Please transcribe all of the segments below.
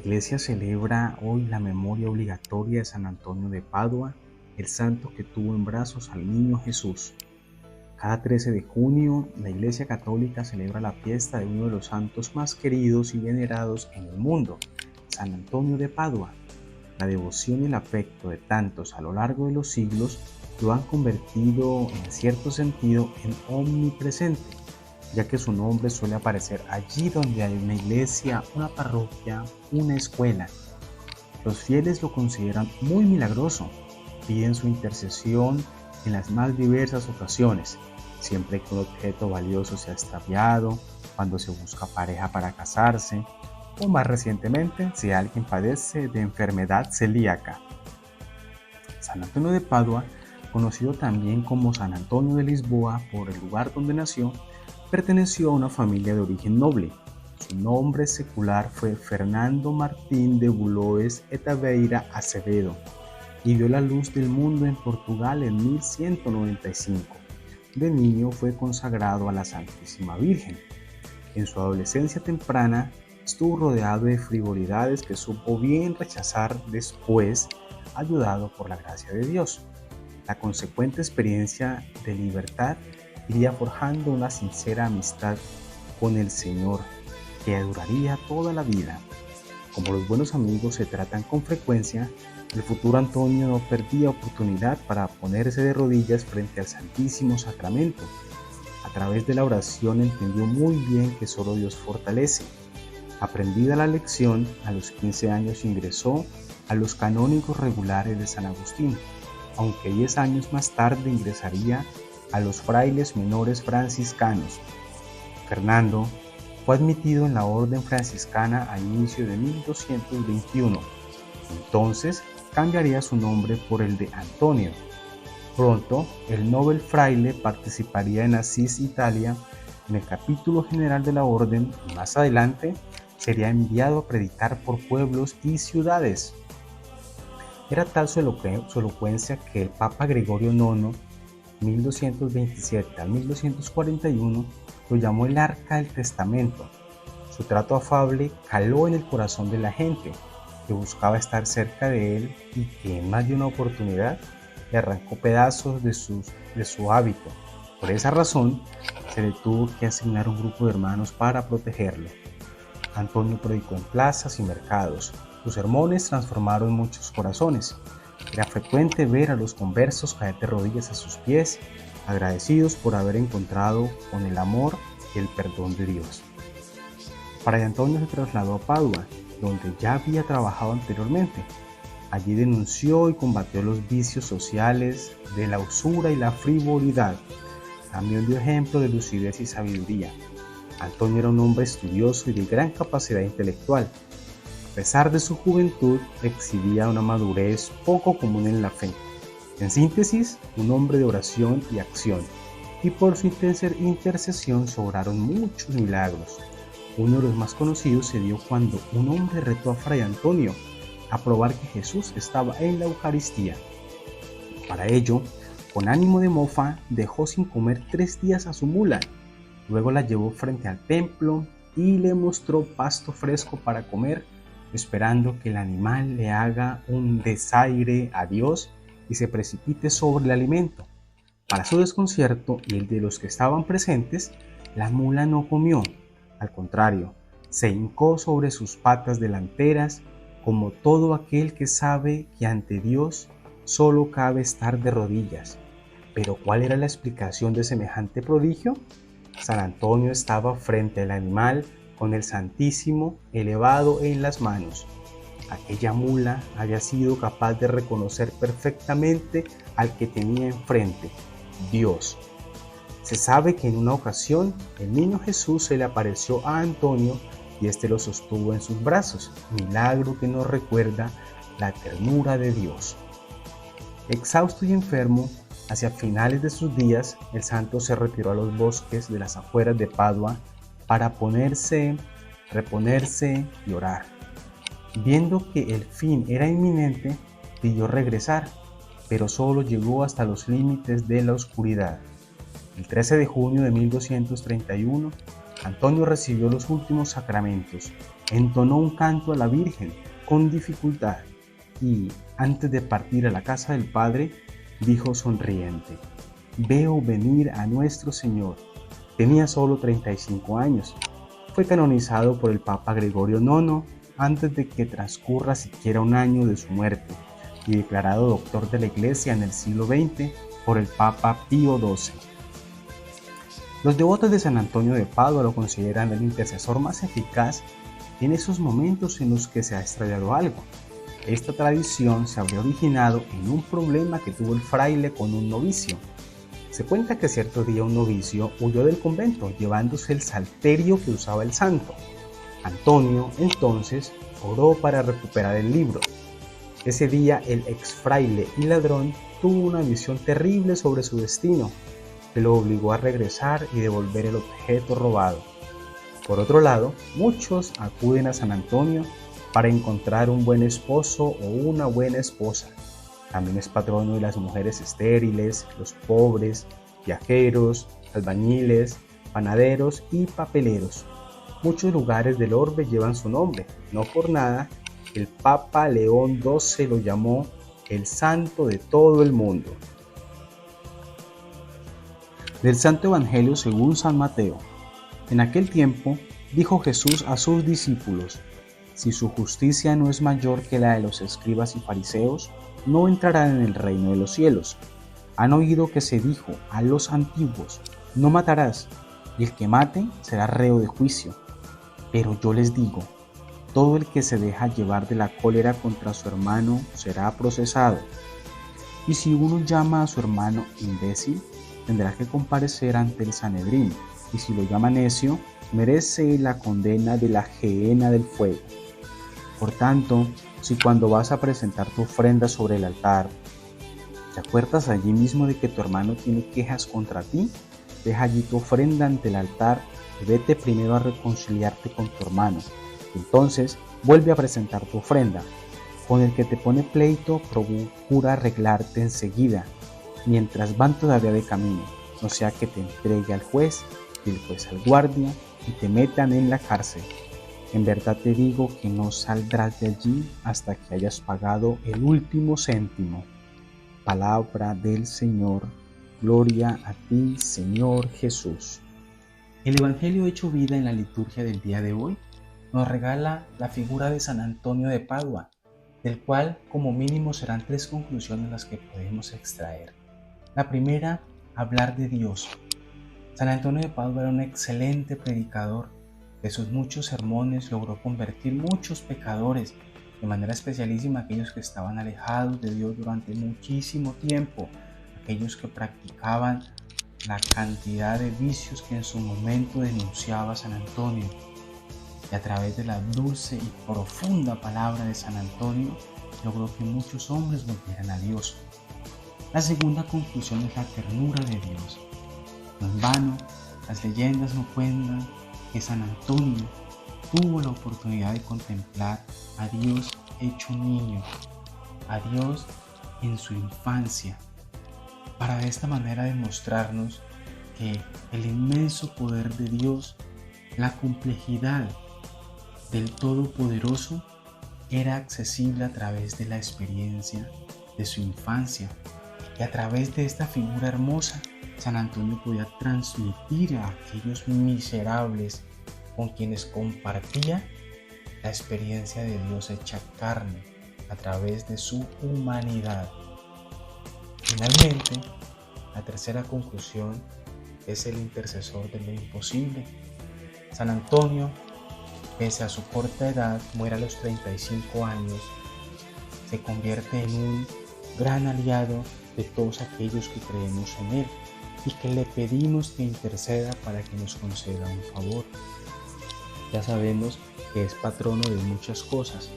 Iglesia celebra hoy la memoria obligatoria de San Antonio de Padua, el santo que tuvo en brazos al niño Jesús. Cada 13 de junio, la Iglesia Católica celebra la fiesta de uno de los santos más queridos y venerados en el mundo, San Antonio de Padua. La devoción y el afecto de tantos a lo largo de los siglos lo han convertido, en cierto sentido, en omnipresente, ya que su nombre suele aparecer allí donde hay una iglesia, una parroquia, una escuela. Los fieles lo consideran muy milagroso, piden su intercesión en las más diversas ocasiones, siempre que un objeto valioso se ha extraviado, cuando se busca pareja para casarse, o más recientemente si alguien padece de enfermedad celíaca. San Antonio de Padua, conocido también como San Antonio de Lisboa por el lugar donde nació, perteneció a una familia de origen noble. Su nombre secular fue Fernando Martín de Bulloes e Taveira Acevedo y vio la luz del mundo en Portugal en 1195. De niño fue consagrado a la Santísima Virgen. En su adolescencia temprana estuvo rodeado de frivolidades que supo bien rechazar después, ayudado por la gracia de Dios. La consecuente experiencia de libertad iría forjando una sincera amistad con el Señor que duraría toda la vida. Como los buenos amigos se tratan con frecuencia, el futuro Antonio no perdía oportunidad para ponerse de rodillas frente al Santísimo Sacramento. A través de la oración entendió muy bien que solo Dios fortalece. Aprendida la lección, a los 15 años ingresó a los canónigos regulares de San Agustín, aunque 10 años más tarde ingresaría a los frailes menores franciscanos. Fernando fue admitido en la orden franciscana a inicio de 1221. Entonces cambiaría su nombre por el de Antonio. Pronto, el noble fraile participaría en Asís, Italia, en el capítulo general de la orden y más adelante sería enviado a predicar por pueblos y ciudades. Era tal su elocuencia que el Papa Gregorio IX, 1227 al 1241, lo llamó el Arca del Testamento. Su trato afable caló en el corazón de la gente, que buscaba estar cerca de él y que en más de una oportunidad le arrancó pedazos de su hábito. Por esa razón, se le tuvo que asignar un grupo de hermanos para protegerlo. Antonio predicó en plazas y mercados. Sus sermones transformaron muchos corazones. Era frecuente ver a los conversos caer de rodillas a sus pies, agradecidos por haber encontrado con el amor y el perdón de Dios. Fray Antonio se trasladó a Padua, donde ya había trabajado anteriormente. Allí denunció y combatió los vicios sociales de la usura y la frivolidad. También dio ejemplo de lucidez y sabiduría. Antonio era un hombre estudioso y de gran capacidad intelectual. A pesar de su juventud, exhibía una madurez poco común en la fe. En síntesis, un hombre de oración y acción, y por su intercesión se obraron muchos milagros. Uno de los más conocidos se dio cuando un hombre retó a Fray Antonio a probar que Jesús estaba en la Eucaristía. Para ello, con ánimo de mofa, dejó sin comer 3 días a su mula. Luego la llevó frente al templo y le mostró pasto fresco para comer, esperando que el animal le haga un desaire a Dios y se precipite sobre el alimento. Para su desconcierto y el de los que estaban presentes, la mula no comió. Al contrario, se hincó sobre sus patas delanteras, como todo aquel que sabe que ante Dios solo cabe estar de rodillas. ¿Pero cuál era la explicación de semejante prodigio? San Antonio estaba frente al animal con el Santísimo elevado en las manos. Aquella mula había sido capaz de reconocer perfectamente al que tenía enfrente, Dios. Se sabe que en una ocasión el niño Jesús se le apareció a Antonio y éste lo sostuvo en sus brazos, milagro que nos recuerda la ternura de Dios. Exhausto y enfermo, hacia finales de sus días, el santo se retiró a los bosques de las afueras de Padua para reponerse y orar. Viendo que el fin era inminente, pidió regresar, pero solo llegó hasta los límites de la oscuridad. El 13 de junio de 1231 Antonio recibió los últimos sacramentos, entonó un canto a la Virgen con dificultad y, antes de partir a la casa del Padre, dijo sonriente: «Veo venir a nuestro Señor». Tenía solo 35 años. Fue canonizado por el Papa Gregorio IX antes de que transcurra siquiera un año de su muerte y declarado doctor de la Iglesia en el siglo XX por el Papa Pío XII. Los devotos de San Antonio de Padua lo consideran el intercesor más eficaz en esos momentos en los que se ha extraviado algo. Esta tradición se habría originado en un problema que tuvo el fraile con un novicio. Se cuenta que cierto día un novicio huyó del convento llevándose el salterio que usaba el santo. Antonio, entonces, oró para recuperar el libro. Ese día el ex fraile y ladrón tuvo una visión terrible sobre su destino, que lo obligó a regresar y devolver el objeto robado. Por otro lado, muchos acuden a San Antonio para encontrar un buen esposo o una buena esposa. También es patrono de las mujeres estériles, los pobres, viajeros, albañiles, panaderos y papeleros. Muchos lugares del orbe llevan su nombre. No por nada, el Papa León XII lo llamó el santo de todo el mundo. Del Santo Evangelio según San Mateo. En aquel tiempo dijo Jesús a sus discípulos: «Si su justicia no es mayor que la de los escribas y fariseos, no entrarán en el reino de los cielos. Han oído que se dijo a los antiguos: no matarás, y el que mate será reo de juicio. Pero yo les digo, todo el que se deja llevar de la cólera contra su hermano será procesado. Y si uno llama a su hermano imbécil, tendrá que comparecer ante el Sanedrín, y si lo llama necio, merece la condena de la gehenna del fuego. Por tanto, si cuando vas a presentar tu ofrenda sobre el altar, te acuerdas allí mismo de que tu hermano tiene quejas contra ti, deja allí tu ofrenda ante el altar y vete primero a reconciliarte con tu hermano. Entonces, vuelve a presentar tu ofrenda. Con el que te pone pleito, procura arreglarte enseguida, mientras van todavía de camino, no sea que te entregue al juez y el juez al guardia y te metan en la cárcel. En verdad te digo que no saldrás de allí hasta que hayas pagado el último céntimo». Palabra del Señor. Gloria a ti, Señor Jesús. El Evangelio hecho vida en la liturgia del día de hoy nos regala la figura de San Antonio de Padua, del cual como mínimo serán 3 conclusiones las que podemos extraer. La primera, hablar de Dios. San Antonio de Padua era un excelente predicador. De sus muchos sermones logró convertir muchos pecadores, de manera especialísima aquellos que estaban alejados de Dios durante muchísimo tiempo, aquellos que practicaban la cantidad de vicios que en su momento denunciaba San Antonio. Y a través de la dulce y profunda palabra de San Antonio, logró que muchos hombres volvieran a Dios. La segunda conclusión es la ternura de Dios. No en vano, las leyendas nos cuentan que San Antonio tuvo la oportunidad de contemplar a Dios hecho niño, a Dios en su infancia, para de esta manera demostrarnos que el inmenso poder de Dios, la complejidad del Todopoderoso, era accesible a través de la experiencia de su infancia, y a través de esta figura hermosa, San Antonio podía transmitir a aquellos miserables con quienes compartía la experiencia de Dios hecha carne a través de su humanidad. Finalmente, la tercera conclusión es el intercesor de lo imposible. San Antonio, pese a su corta edad, muere a los 35 años, se convierte en un gran aliado de todos aquellos que creemos en él y que le pedimos que interceda para que nos conceda un favor. Ya sabemos que es patrono de muchas cosas.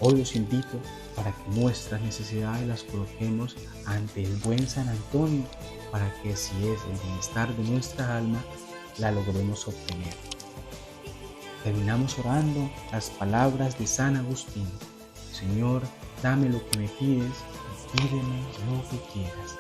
Hoy los invito para que nuestras necesidades las coloquemos ante el buen San Antonio, para que si es el bienestar de nuestra alma, la logremos obtener. Terminamos orando las palabras de San Agustín: Señor, dame lo que me pides y pídeme lo que quieras.